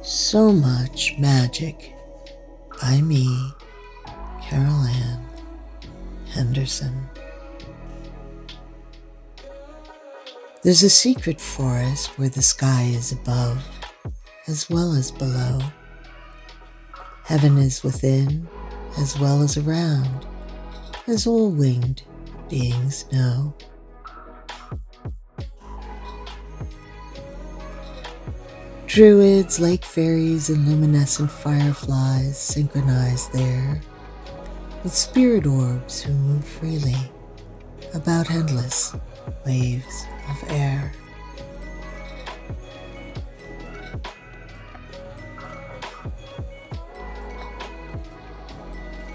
So Much Magic by me, Carol Ann Henderson. There's a secret forest where the sky is above as well as below. Heaven is within as well as around, as all winged beings know. Druids, lake fairies, and luminescent fireflies synchronize there, with spirit orbs who move freely about endless waves of air.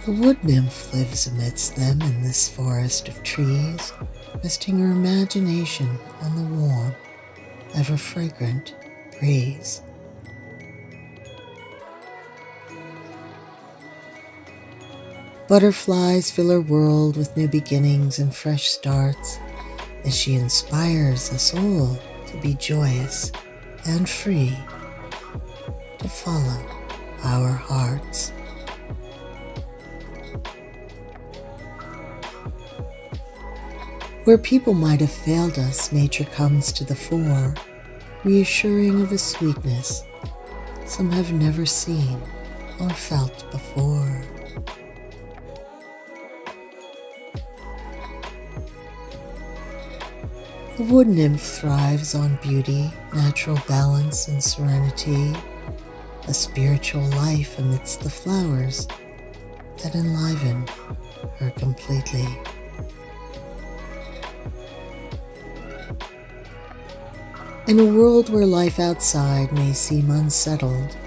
The wood nymph lives amidst them in this forest of trees, resting her imagination on the warm, ever-fragrant breeze. Butterflies fill her world with new beginnings and fresh starts as she inspires us all to be joyous and free, to follow our hearts. Where people might have failed us, nature comes to the fore, reassuring of a sweetness some have never seen or felt before. The wood nymph thrives on beauty, natural balance, and serenity, a spiritual life amidst the flowers that enliven her completely. In a world where life outside may seem unsettled,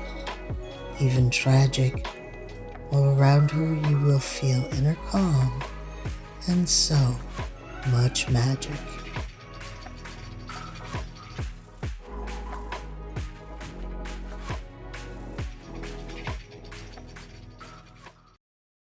even tragic, all around her you will feel inner calm and so much magic.